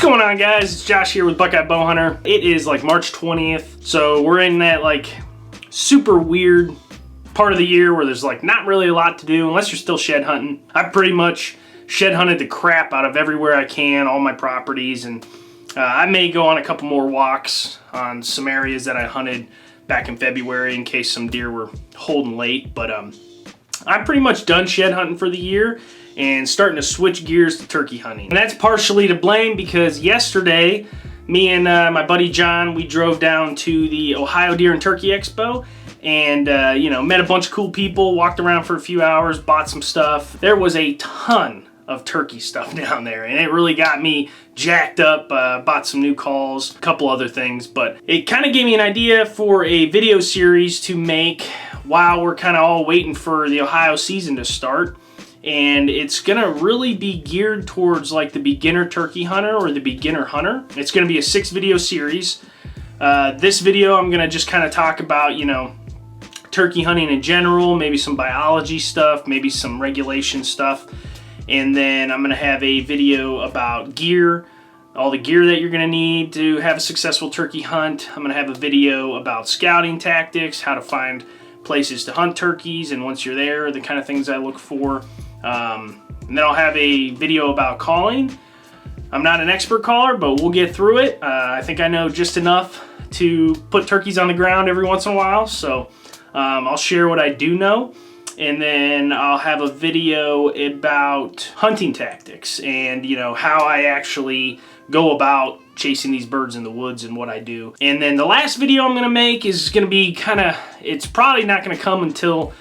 going on, guys? It's Josh here with Buckeye Bowhunter. It is like March 20th, so we're in that like super weird part of the year where there's like not really a lot to do unless you're still shed hunting. I pretty much shed hunted the crap out of everywhere I can, all my properties, and I may go on a couple more walks on some areas that I hunted back in February in case some deer were holding late, but I'm pretty much done shed hunting for the year and starting to switch gears to turkey hunting. And that's partially to blame because yesterday, me and my buddy John, we drove down to the Ohio Deer and Turkey Expo and met a bunch of cool people, walked around for a few hours, bought some stuff. There was a ton of turkey stuff down there, and it really got me jacked up. Bought some new calls, a couple other things, but it kind of gave me an idea for a video series to make while we're kind of all waiting for the Ohio season to start. And it's gonna really be geared towards like the beginner turkey hunter or the beginner hunter. It's gonna be a 6-video series. This video I'm gonna just kind of talk about, turkey hunting in general, maybe some biology stuff, maybe some regulation stuff. And then I'm gonna have a video about gear, all the gear that you're gonna need to have a successful turkey hunt. I'm gonna have a video about scouting tactics, how to find places to hunt turkeys, and once you're there, the kind of things I look for. And then I'll have a video about calling. I'm not an expert caller, but we'll get through it. I think I know just enough to put turkeys on the ground every once in a while, so I'll share what I do know. And then I'll have a video about hunting tactics and how I actually go about chasing these birds in the woods and what I do. And then the last video I'm gonna make is gonna be it's probably not gonna come until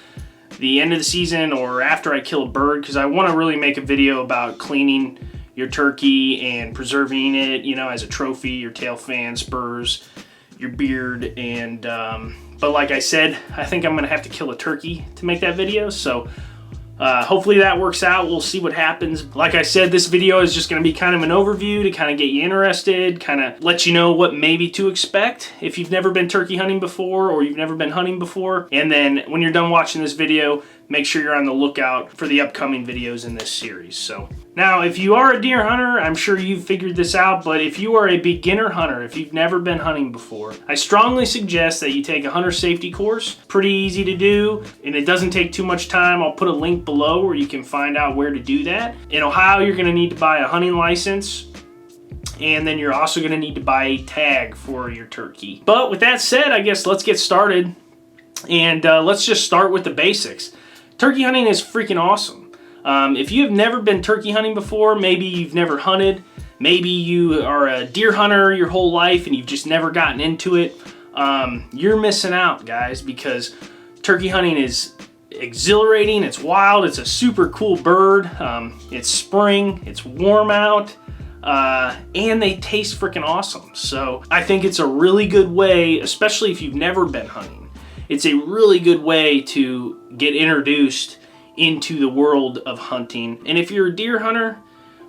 the end of the season or after I kill a bird, because I want to really make a video about cleaning your turkey and preserving it, as a trophy, your tail fan, spurs, your beard, and but like I said, I think I'm gonna have to kill a turkey to make that video, so hopefully that works out. We'll see what happens. Like I said, this video is just gonna be kind of an overview to kind of get you interested, kind of let you know what maybe to expect if you've never been turkey hunting before or you've never been hunting before. And then when you're done watching this video, make sure you're on the lookout for the upcoming videos in this series. So now, if you are a deer hunter, I'm sure you've figured this out, but if you are a beginner hunter, if you've never been hunting before, I strongly suggest that you take a hunter safety course. Pretty easy to do, and it doesn't take too much time. I'll put a link below where you can find out where to do that. In Ohio, you're gonna need to buy a hunting license, and then you're also gonna need to buy a tag for your turkey. But with that said, I guess let's get started, and let's just start with the basics. Turkey hunting is freaking awesome. If you have never been turkey hunting before, maybe you've never hunted, maybe you are a deer hunter your whole life and you've just never gotten into it, you're missing out, guys, because turkey hunting is exhilarating, it's wild, it's a super cool bird, it's spring, it's warm out, and they taste freaking awesome. So I think it's a really good way, especially if you've never been hunting, it's a really good way to get introduced into the world of hunting. And if you're a deer hunter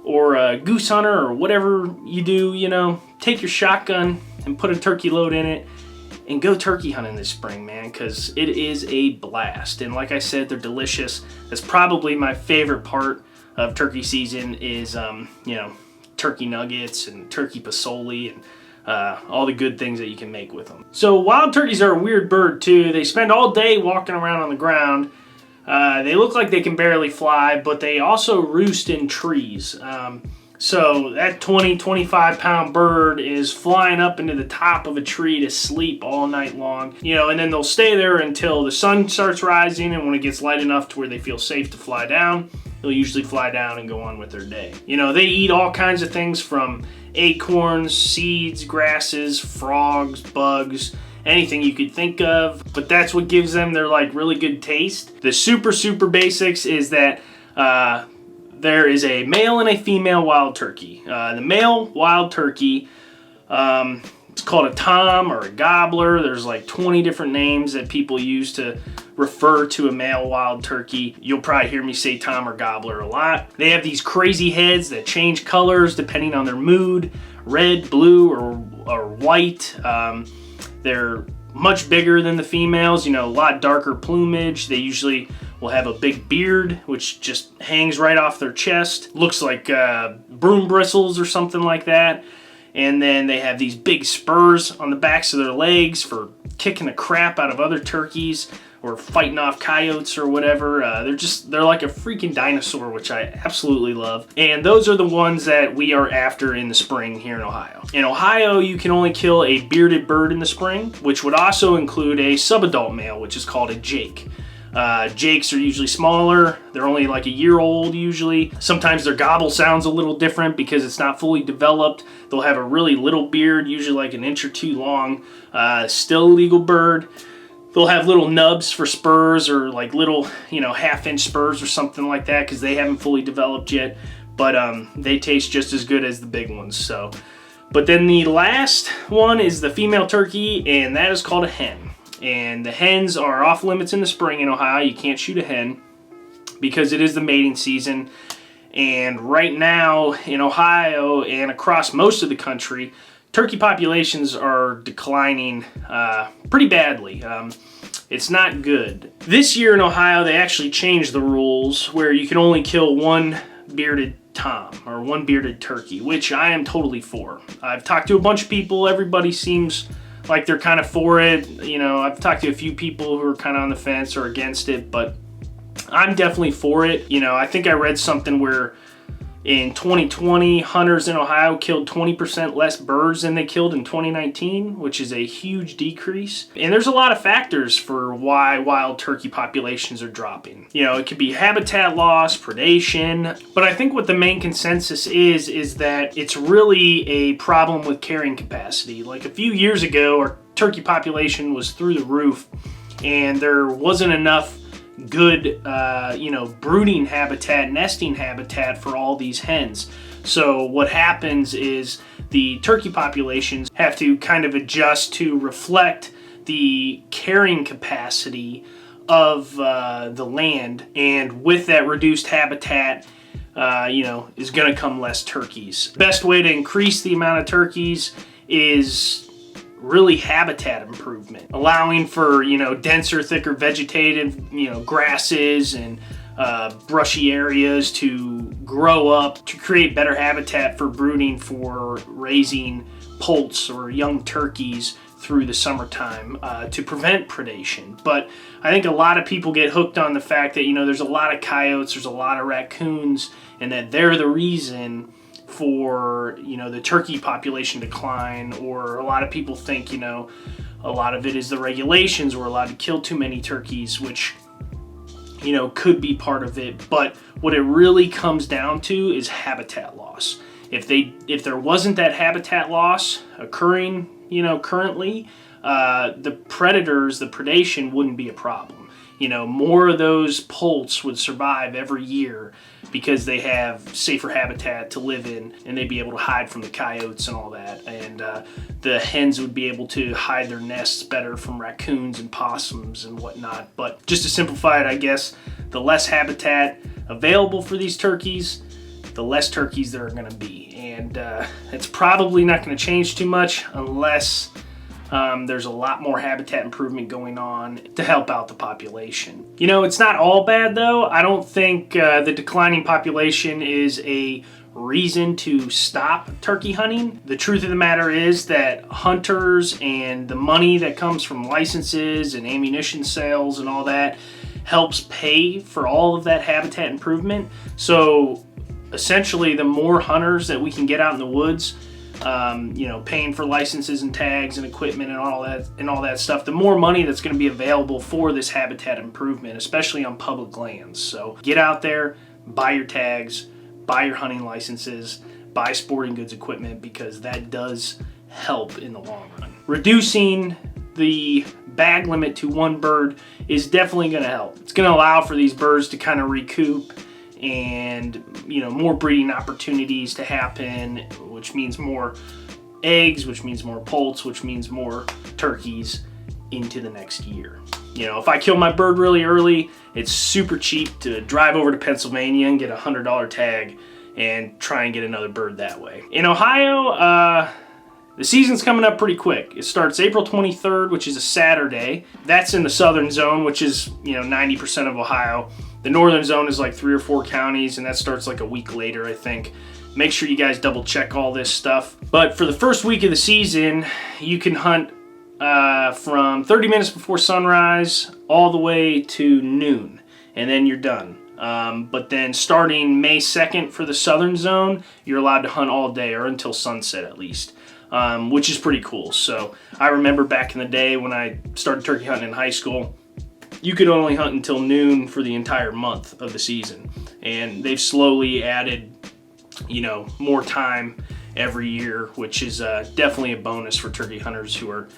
or a goose hunter or whatever you do, take your shotgun and put a turkey load in it and go turkey hunting this spring, man, because it is a blast. And like I said, they're delicious. That's probably my favorite part of turkey season is, turkey nuggets and turkey pasoli and all the good things that you can make with them. So wild turkeys are a weird bird too. They spend all day walking around on the ground. They look like they can barely fly, but they also roost in trees. So that 20-25 pound bird is flying up into the top of a tree to sleep all night long, and then they'll stay there until the sun starts rising, and when it gets light enough to where they feel safe to fly down, they'll usually fly down and go on with their day. They eat all kinds of things from acorns, seeds, grasses, frogs, bugs, anything you could think of, but that's what gives them their really good taste. The super basics is that there is a male and a female wild turkey. The male wild turkey, it's called a tom or a gobbler. There's like 20 different names that people use to refer to a male wild turkey. You'll probably hear me say tom or gobbler a lot. They have these crazy heads that change colors depending on their mood, red, blue, or white. They're much bigger than the females, a lot darker plumage. They usually will have a big beard, which just hangs right off their chest. Looks like broom bristles or something like that. And then they have these big spurs on the backs of their legs for kicking the crap out of other turkeys or fighting off coyotes or whatever. They're like a freaking dinosaur, which I absolutely love. And those are the ones that we are after in the spring here in Ohio. In Ohio, you can only kill a bearded bird in the spring, which would also include a subadult male, which is called a jake. Jakes are usually smaller. They're only like a year old usually. Sometimes their gobble sounds a little different because it's not fully developed. They'll have a really little beard, usually like an inch or two long. Still a legal bird. They'll have little nubs for spurs or like little, half-inch spurs or something like that because they haven't fully developed yet. But they taste just as good as the big ones. So, but then the last one is the female turkey, and that is called a hen. And the hens are off limits in the spring in Ohio. You can't shoot a hen because it is the mating season. And right now in Ohio and across most of the country, turkey populations are declining pretty badly. It's not good. This year in Ohio, they actually changed the rules where you can only kill one bearded tom or one bearded turkey, which I am totally for. I've talked to a bunch of people. Everybody seems like they're kind of for it. I've talked to a few people who are kind of on the fence or against it, but I'm definitely for it. I think I read something where in 2020, hunters in Ohio killed 20% less birds than they killed in 2019, which is a huge decrease. And there's a lot of factors for why wild turkey populations are dropping. It could be habitat loss, predation, but I think what the main consensus is that it's really a problem with carrying capacity. Like a few years ago, our turkey population was through the roof, and there wasn't enough good brooding habitat, nesting habitat for all these hens. So what happens is the turkey populations have to kind of adjust to reflect the carrying capacity of the land, and with that reduced habitat is going to come less turkeys. Best way to increase the amount of turkeys is really habitat improvement, allowing for denser, thicker vegetative grasses and brushy areas to grow up to create better habitat for brooding, for raising poults or young turkeys through the summertime to prevent predation. But I think a lot of people get hooked on the fact that there's a lot of coyotes, there's a lot of raccoons, and that they're the reason for the turkey population decline. Or a lot of people think a lot of it is the regulations. We're allowed to kill too many turkeys, which could be part of it. But what it really comes down to is habitat loss. If there wasn't that habitat loss occurring currently, the predators, the predation wouldn't be a problem. More of those poults would survive every year because they have safer habitat to live in, and they'd be able to hide from the coyotes and all that. And the hens would be able to hide their nests better from raccoons and possums and whatnot. But just to simplify it, I guess, the less habitat available for these turkeys, the less turkeys there are going to be. And it's probably not going to change too much unless there's a lot more habitat improvement going on to help out the population. It's not all bad though. I don't think the declining population is a reason to stop turkey hunting. The truth of the matter is that hunters and the money that comes from licenses and ammunition sales and all that helps pay for all of that habitat improvement. So essentially, the more hunters that we can get out in the woods, paying for licenses and tags and equipment and all that stuff, the more money that's going to be available for this habitat improvement, especially on public lands. So get out there, buy your tags, buy your hunting licenses, buy sporting goods equipment, because that does help in the long run. Reducing the bag limit to one bird is definitely going to help. It's going to allow for these birds to kind of recoup, and more breeding opportunities to happen, which means more eggs, which means more poults, which means more turkeys into the next year. If I kill my bird really early, it's super cheap to drive over to Pennsylvania and get a $100 tag and try and get another bird that way. In Ohio, The season's coming up pretty quick. It starts April 23rd, which is a Saturday. That's in the southern zone, which is, 90% of Ohio. The northern zone is like 3 or 4 counties, and that starts like a week later, I think. Make sure you guys double check all this stuff. But for the first week of the season, you can hunt from 30 minutes before sunrise all the way to noon, and then you're done. But then starting May 2nd for the southern zone, you're allowed to hunt all day, or until sunset at least, which is pretty cool. So I remember back in the day when I started turkey hunting in high school, you could only hunt until noon for the entire month of the season. And they've slowly added, more time every year, which is definitely a bonus for turkey hunters who are,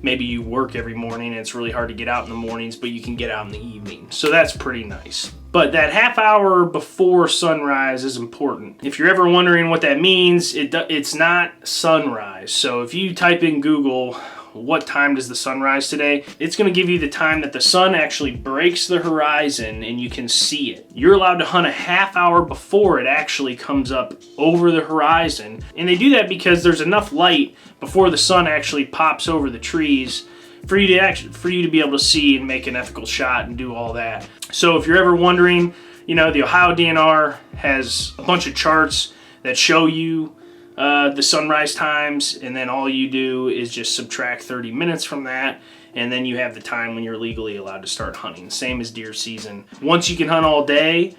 maybe you work every morning and it's really hard to get out in the mornings, but you can get out in the evening. So that's pretty nice. But that half hour before sunrise is important. If you're ever wondering what that means, it's not sunrise. So if you type in Google, what time does the sun rise today, it's going to give you the time that the sun actually breaks the horizon and you can see it. You're allowed to hunt a half hour before it actually comes up over the horizon. And they do that because there's enough light before the sun actually pops over the trees for you to be able to see and make an ethical shot and do all that. So if you're ever wondering, the Ohio DNR has a bunch of charts that show you the sunrise times, and then all you do is just subtract 30 minutes from that, and then you have the time when you're legally allowed to start hunting. Same as deer season. Once you can hunt all day,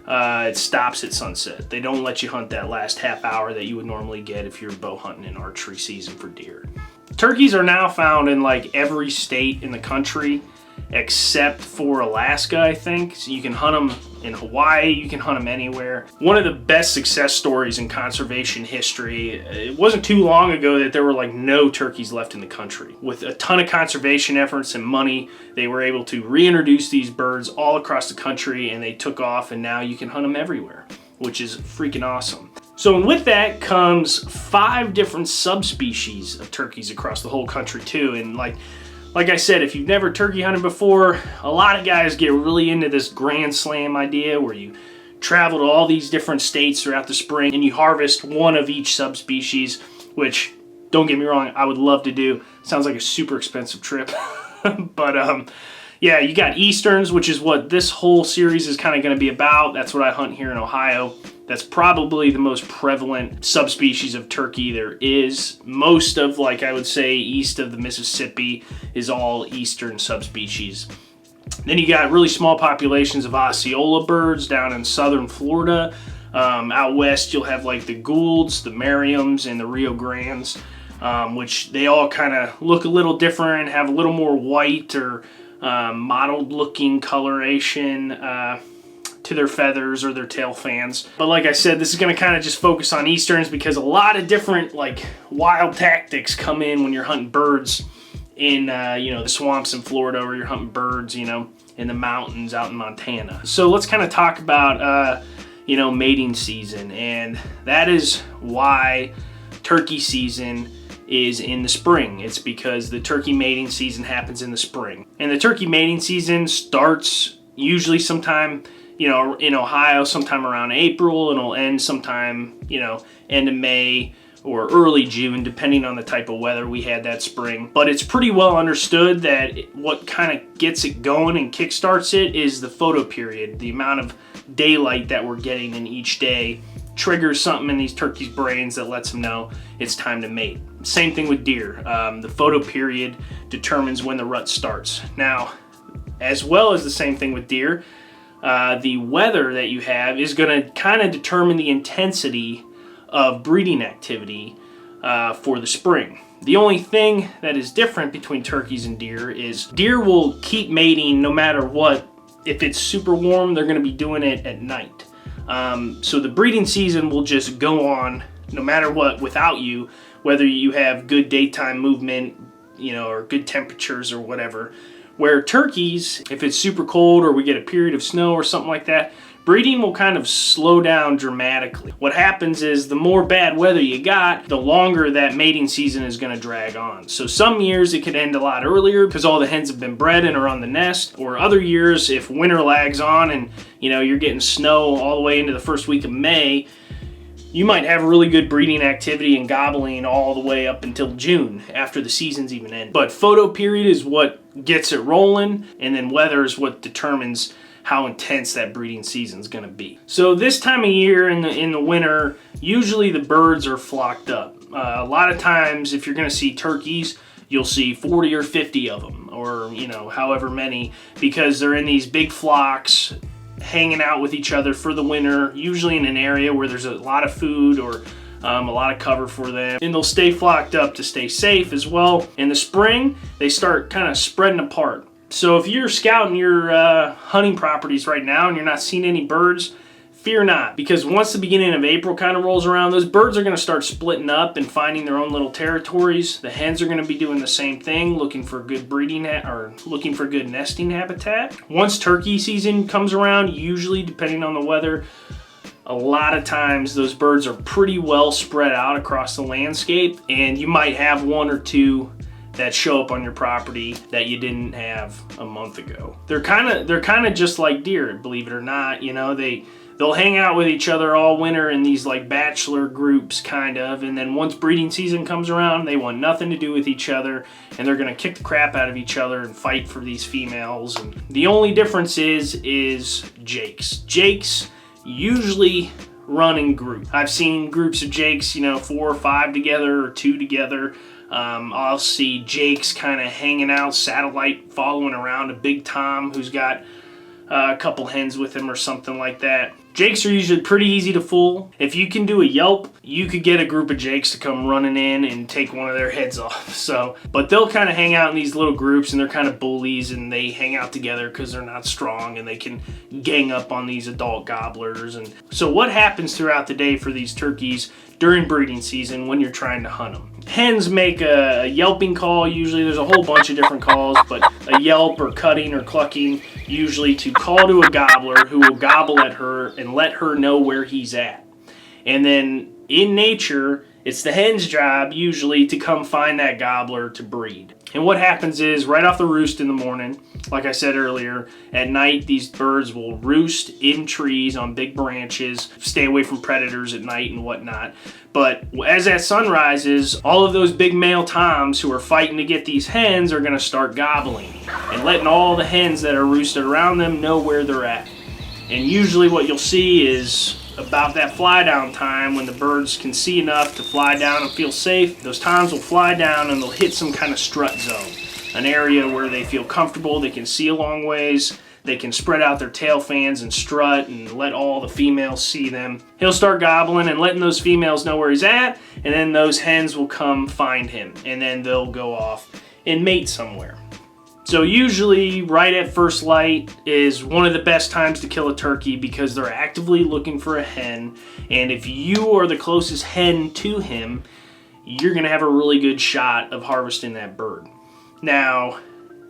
it stops at sunset. They don't let you hunt that last half hour that you would normally get if you're bow hunting in archery season for deer. Turkeys are now found in like every state in the country except for Alaska, I think. So you can hunt them in Hawaii, you can hunt them anywhere. One of the best success stories in conservation history, it wasn't too long ago that there were like no turkeys left in the country. With a ton of conservation efforts and money, they were able to reintroduce these birds all across the country, and they took off, and now you can hunt them everywhere, which is freaking awesome. So with that comes 5 different subspecies of turkeys across the whole country too, and like I said, if you've never turkey hunted before, a lot of guys get really into this Grand Slam idea where you travel to all these different states throughout the spring and you harvest one of each subspecies, which, don't get me wrong, I would love to do. Sounds like a super expensive trip. But yeah, you got Easterns, which is what this whole series is kind of going to be about. That's what I hunt here in Ohio. That's probably the most prevalent subspecies of turkey there is. Most of, I would say, east of the Mississippi is all Eastern subspecies. Then you got really small populations of Osceola birds down in southern Florida. Out west, you'll have like the Goulds, the Merriams, and the Rio Grandes, which they all kind of look a little different, have a little more white or mottled looking coloration to their feathers or their tail fans. But like I said, this is going to kind of just focus on Easterns because a lot of different wild tactics come in when you're hunting birds in the swamps in Florida, or you're hunting birds in the mountains out in Montana. So let's kind of talk about mating season, and that is why turkey season is in the spring. It's because the turkey mating season happens in the spring, and the turkey mating season starts usually sometime in Ohio sometime around April, and it'll end sometime end of May or early June, depending on the type of weather we had that spring. But it's pretty well understood that what kind of gets it going and kickstarts it is the photo period. The amount of daylight that we're getting in each day triggers something in these turkeys' brains that lets them know it's time to mate. Same thing with deer. The photo period determines when the rut starts. Now, as well as the same thing with deer, the weather that you have is going to kind of determine the intensity of breeding activity for the spring. The only thing that is different between turkeys and deer is deer will keep mating no matter what. If it's super warm, they're going to be doing it at night. So the breeding season will just go on no matter what without you, whether you have good daytime movement, or good temperatures or whatever. Where turkeys, if it's super cold or we get a period of snow or something like that, breeding will kind of slow down dramatically. What happens is the more bad weather you got, the longer that mating season is going to drag on. So some years it could end a lot earlier because all the hens have been bred and are on the nest, or other years if winter lags on and you're getting snow all the way into the first week of May, you might have really good breeding activity and gobbling all the way up until June, after the season's even ended. But photo period is what gets it rolling, and then weather is what determines how intense that breeding season's gonna be. So this time of year in the winter, usually the birds are flocked up. A lot of times, if you're gonna see turkeys, you'll see 40 or 50 of them, or however many, because they're in these big flocks, hanging out with each other for the winter, usually in an area where there's a lot of food or a lot of cover for them. And they'll stay flocked up to stay safe as well. In the spring, they start kind of spreading apart. So if you're scouting your hunting properties right now and you're not seeing any birds, fear not, because once the beginning of April kind of rolls around, those birds are going to start splitting up and finding their own little territories. The hens are going to be doing the same thing, looking for good breeding or looking for good nesting habitat. Once turkey season comes around, usually depending on the weather, a lot of times those birds are pretty well spread out across the landscape, and you might have one or two that show up on your property that you didn't have a month ago. They're kind of just like deer, believe it or not. They'll hang out with each other all winter in these like bachelor groups kind of, and then once breeding season comes around, they want nothing to do with each other, and they're gonna kick the crap out of each other and fight for these females. And the only difference is jakes. Jakes usually run in groups. I've seen groups of jakes, 4 or 5 together or 2 together. I'll see jakes kind of hanging out, satellite following around a big tom who's got a couple hens with him or something like that. Jakes are usually pretty easy to fool. If you can do a yelp, you could get a group of jakes to come running in and take one of their heads off. But they'll kind of hang out in these little groups, and they're kind of bullies, and they hang out together because they're not strong, and they can gang up on these adult gobblers. And so what happens throughout the day for these turkeys during breeding season when you're trying to hunt them? Hens make a yelping call. Usually there's a whole bunch of different calls, but a yelp or cutting or clucking, usually to call to a gobbler who will gobble at her and let her know where he's at. And then in nature, it's the hen's job usually to come find that gobbler to breed. And what happens is, right off the roost in the morning, like I said earlier, at night these birds will roost in trees on big branches, stay away from predators at night and whatnot. But as that sun rises, all of those big male toms who are fighting to get these hens are going to start gobbling and letting all the hens that are roosted around them know where they're at. And usually what you'll see is about that fly down time, when the birds can see enough to fly down and feel safe, those toms will fly down and they'll hit some kind of strut zone, an area where they feel comfortable, they can see a long ways, they can spread out their tail fans and strut and let all the females see them. He'll start gobbling and letting those females know where he's at, and then those hens will come find him, and then they'll go off and mate somewhere. So usually right at first light is one of the best times to kill a turkey, because they're actively looking for a hen, and if you are the closest hen to him, you're going to have a really good shot of harvesting that bird. Now,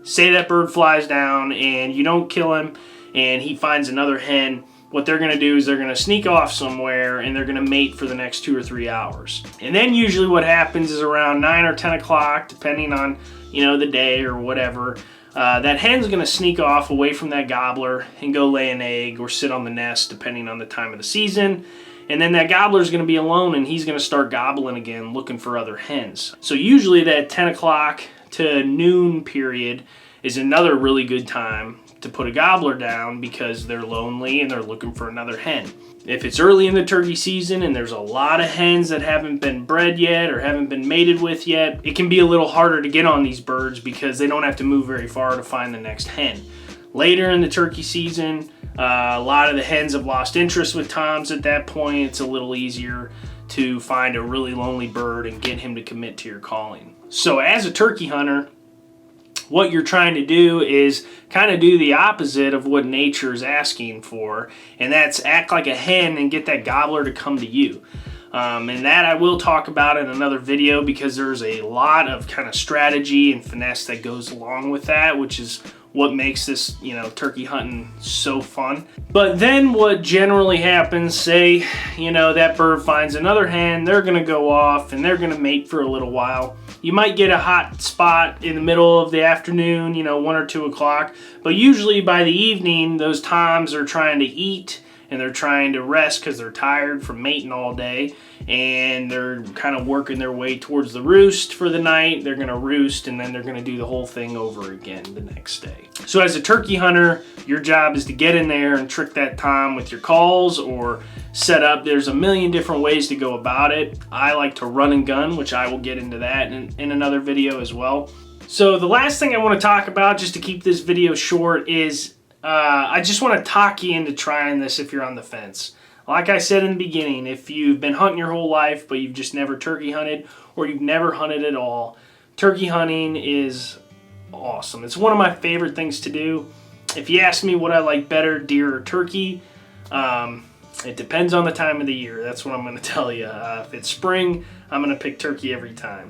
say that bird flies down and you don't kill him and he finds another hen. What they're going to do is they're going to sneak off somewhere and they're going to mate for the next 2 or 3 hours. And then usually what happens is around 9 or 10 o'clock, depending on the day or whatever, that hen's going to sneak off away from that gobbler and go lay an egg or sit on the nest, depending on the time of the season. And then that gobbler's going to be alone and he's going to start gobbling again, looking for other hens. So usually that 10 o'clock to noon period is another really good time to put a gobbler down, because they're lonely and they're looking for another hen. If it's early in the turkey season and there's a lot of hens that haven't been bred yet or haven't been mated with yet, it can be a little harder to get on these birds because they don't have to move very far to find the next hen. Later in the turkey season, a lot of the hens have lost interest with toms at that point. It's a little easier to find a really lonely bird and get him to commit to your calling. So as a turkey hunter, what you're trying to do is kind of do the opposite of what nature is asking for, and that's act like a hen and get that gobbler to come to you. And that I will talk about in another video, because there's a lot of kind of strategy and finesse that goes along with that, which is what makes this, turkey hunting so fun. But then what generally happens, say, that bird finds another hen, they're going to go off and they're going to mate for a little while. You might get a hot spot in the middle of the afternoon, 1 or 2 o'clock, but usually by the evening, those toms are trying to eat and they're trying to rest because they're tired from mating all day, and they're kind of working their way towards the roost for the night. They're going to roost, and then they're going to do the whole thing over again the next day. So as a turkey hunter, your job is to get in there and trick that tom with your calls or set up. There's a million different ways to go about it. I like to run and gun, which I will get into that in another video as well. So the last thing I want to talk about, just to keep this video short, is I just want to talk you into trying this if you're on the fence. Like I said in the beginning, if you've been hunting your whole life but you've just never turkey hunted, or you've never hunted at all, turkey hunting is awesome. It's one of my favorite things to do. If you ask me what I like better, deer or turkey, it depends on the time of the year. That's what I'm going to tell you. If it's spring, I'm going to pick turkey every time.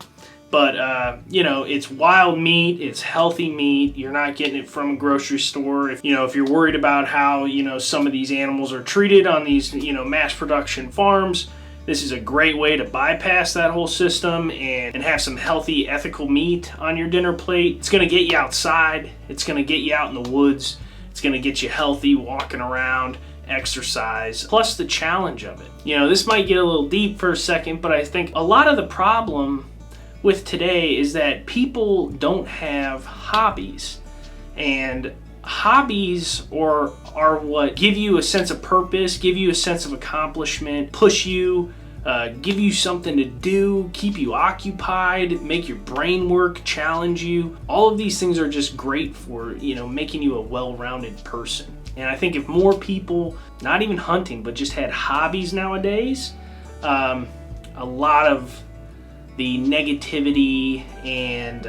But, you know, it's wild meat, it's healthy meat, you're not getting it from a grocery store. If you're worried about how, some of these animals are treated on these, mass production farms, this is a great way to bypass that whole system and have some healthy, ethical meat on your dinner plate. It's going to get you outside, it's going to get you out in the woods, it's going to get you healthy, walking around, exercise, plus the challenge of it. This might get a little deep for a second, but I think a lot of the problem with today is that people don't have hobbies, and hobbies are what give you a sense of purpose, give you a sense of accomplishment, push you, give you something to do, keep you occupied, make your brain work, challenge you. All of these things are just great for making you a well-rounded person. And I think if more people, not even hunting, but just had hobbies nowadays, a lot of the negativity and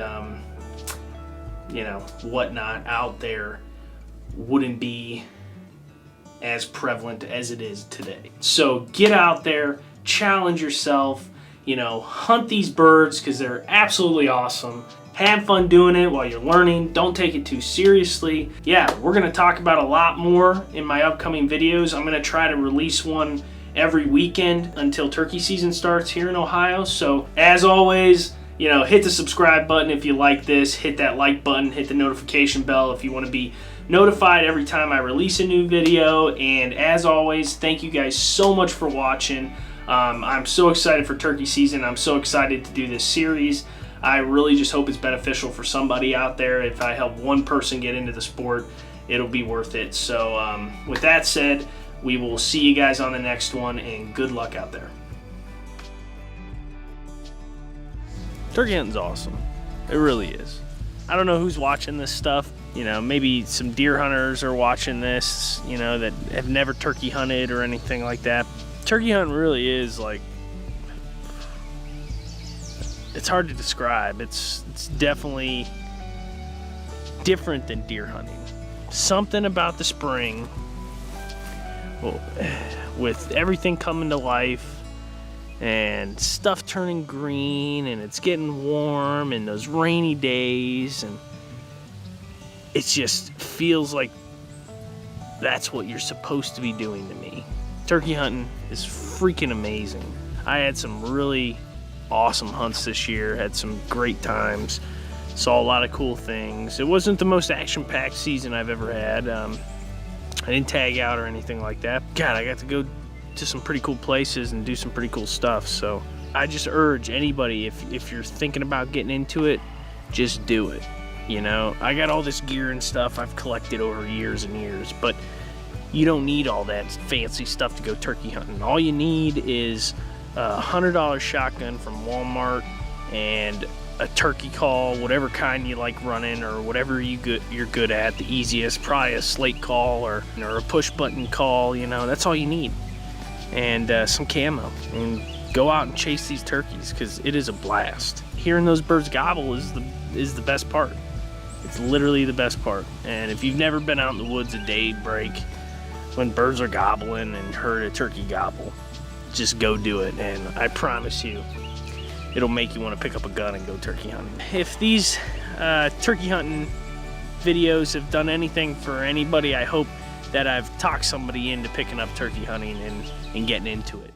whatnot out there wouldn't be as prevalent as it is today. So get out there, challenge yourself, hunt these birds because they're absolutely awesome. Have fun doing it while you're learning. Don't take it too seriously. Yeah, we're going to talk about a lot more in my upcoming videos. I'm going to try to release one every weekend until turkey season starts here in Ohio. So as always, hit the subscribe button if you like this, hit that like button, hit the notification bell if you want to be notified every time I release a new video. And as always, thank you guys so much for watching. I'm so excited for turkey season. I'm so excited to do this series. I really just hope it's beneficial for somebody out there. If I help one person get into the sport, it'll be worth it. So with that said, we will see you guys on the next one, and good luck out there. Turkey hunting's awesome. It really is. I don't know who's watching this stuff. Maybe some deer hunters are watching this, that have never turkey hunted or anything like that. Turkey hunting really is it's hard to describe. It's definitely different than deer hunting. Something about the spring, with everything coming to life and stuff turning green and it's getting warm and those rainy days, and it just feels like that's what you're supposed to be doing to me. Turkey hunting is freaking amazing. I had some really awesome hunts this year, had some great times, saw a lot of cool things. It wasn't the most action-packed season I've ever had. I didn't tag out or anything like that. God, I got to go to some pretty cool places and do some pretty cool stuff. So I just urge anybody, if you're thinking about getting into it, just do it. I got all this gear and stuff I've collected over years and years, but you don't need all that fancy stuff to go turkey hunting. All you need is a $100 shotgun from Walmart and a turkey call, whatever kind you like running, or whatever you're good at. The easiest, probably a slate call or a push button call. That's all you need, and some camo, and go out and chase these turkeys because it is a blast. Hearing those birds gobble is the best part. It's literally the best part. And if you've never been out in the woods a day break when birds are gobbling and heard a turkey gobble, just go do it, and I promise you it'll make you want to pick up a gun and go turkey hunting. If these turkey hunting videos have done anything for anybody, I hope that I've talked somebody into picking up turkey hunting and getting into it.